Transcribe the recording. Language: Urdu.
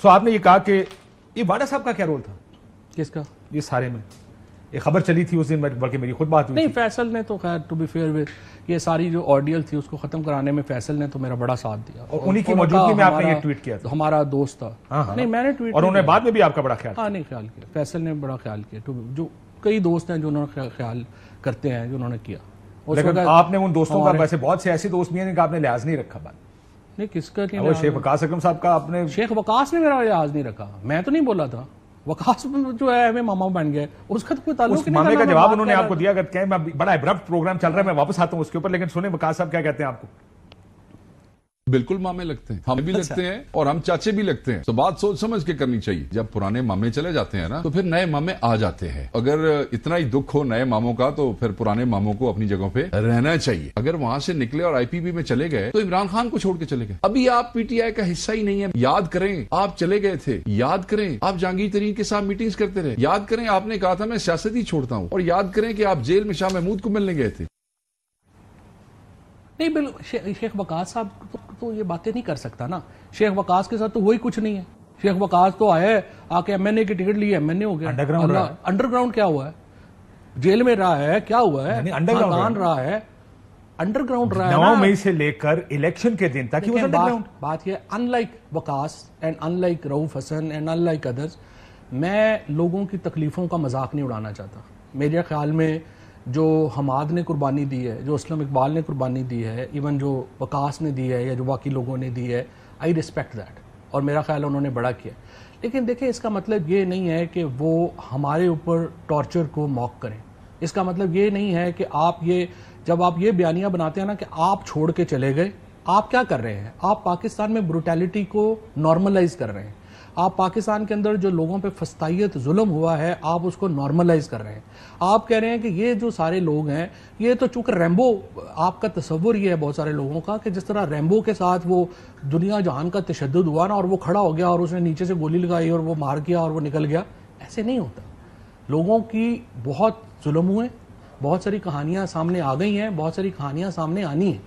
سو آپ نے یہ کہا کہ یہ واڈا صاحب کا کیا رول تھا کس کا؟ یہ سارے میں یہ خبر چلی تھی اس دن، بلکہ میری خود بات ہوئی نہیں، فیصل نے تو خیر ٹو بی فیئر یہ ساری جو آرڈیل تھی اس کو ختم کرانے میں فیصل نے تو میرا بڑا ساتھ دیا، اور انہی کی موجودگی میں آپ نے یہ ٹویٹ کیا تھا، ہمارا دوست تھا۔ نہیں میں نے ٹویٹ، اور انہوں نے بعد میں بھی آپ کا بڑا خیال ہاں نہیں خیال کیا، فیصل نے بڑا خیال کیا، جو کئی دوست ہیں جو انہوں نے خیال کرتے ہیں جو انہوں نے کیا۔ لیکن آپ نے ان دوستوں کا، ویسے بہت سے ایسے دوست بھی ہیں کہ آپ نے لحاظ نہیں رکھا بات؟ نہیں کس کا؟ شیخ وقاص اکرم صاحب کا آپ نے؟ شیخ وقاص نے میرا لحاظ نہیں رکھا، میں تو نہیں بولا تھا، وقاص جو ہے ہمیں ماما بن گیا، اس کا تو کوئی تعلق نہیں۔ مامے کا جواب انہوں نے آپ کو دیا کہ بڑا ابرپٹ پروگرام چل رہا ہے، میں واپس آتا ہوں اس کے اوپر، لیکن سنیں وقاص صاحب کیا کہتے ہیں آپ کو۔ بالکل مامے لگتے ہیں، ہم بھی لگتے ہیں اور ہم چاچے بھی لگتے ہیں، تو بات سوچ سمجھ کے کرنی چاہیے۔ جب پرانے مامے چلے جاتے ہیں نا تو پھر نئے مامے آ جاتے ہیں۔ اگر اتنا ہی دکھ ہو نئے ماموں کا تو پھر پرانے ماموں کو اپنی جگہوں پہ رہنا چاہیے۔ اگر وہاں سے نکلے اور آئی پی بی میں چلے گئے تو عمران خان کو چھوڑ کے چلے گئے، ابھی آپ پی ٹی آئی کا حصہ ہی نہیں ہے۔ یاد کریں آپ چلے گئے تھے، یاد کریں آپ جہانگیر ترین کے ساتھ میٹنگز کرتے رہے، یاد کریں آپ نے کہا تھا میں سیاست ہی چھوڑتا ہوں، اور یاد کریں کہ آپ جیل میں شاہ محمود کو ملنے گئے تھے۔ نہیں بالکل، شیخ وقاص صاحب تو یہ باتیں نہیں کر سکتا نا، شیخ وقاص کے ساتھ تو وہی کچھ نہیں ہے۔ شیخ وقاص تو آیا ہے، آ کے ایم این اے کی ٹکٹ لی، ایم این اے ہو گیا۔ انڈر گراؤنڈ کیا ہوا ہے؟ جیل میں رہا ہے، کیا ہوا ہے؟ خاندان رہا ہے، انڈر گراؤنڈ رہا ہے 9 مئی سے لے کر الیکشن کے دن تک۔ بات یہ ان لائک وقاص اینڈ ان لائک رؤوف حسن اینڈ ان لائک ادرز، میں لوگوں کی تکلیفوں کا مذاق نہیں اڑانا چاہتا۔ میرے خیال میں جو حماد نے قربانی دی ہے، جو اسلم اقبال نے قربانی دی ہے، ایون جو وقاص نے دی ہے یا جو باقی لوگوں نے دی ہے، آئی ریسپیکٹ دیٹ، اور میرا خیال انہوں نے بڑا کیا۔ لیکن دیکھیں اس کا مطلب یہ نہیں ہے کہ وہ ہمارے اوپر ٹارچر کو موک کریں۔ اس کا مطلب یہ نہیں ہے کہ جب آپ یہ بیانیہ بناتے ہیں نا کہ آپ چھوڑ کے چلے گئے، آپ کیا کر رہے ہیں؟ آپ پاکستان میں بروٹیلٹی کو نارملائز کر رہے ہیں۔ آپ پاکستان کے اندر جو لوگوں پہ فسطائیت ظلم ہوا ہے آپ اس کو نارملائز کر رہے ہیں۔ آپ کہہ رہے ہیں کہ یہ جو سارے لوگ ہیں یہ تو چونکہ ریمبو، آپ کا تصور یہ ہے بہت سارے لوگوں کا کہ جس طرح ریمبو کے ساتھ وہ دنیا جہان کا تشدد ہوا نا اور وہ کھڑا ہو گیا اور اس نے نیچے سے گولی لگائی اور وہ مار گیا اور وہ نکل گیا، ایسے نہیں ہوتا۔ لوگوں کی بہت ظلم ہوئے، بہت ساری کہانیاں سامنے آ گئی ہیں، بہت ساری کہانیاں سامنے آنی ہیں۔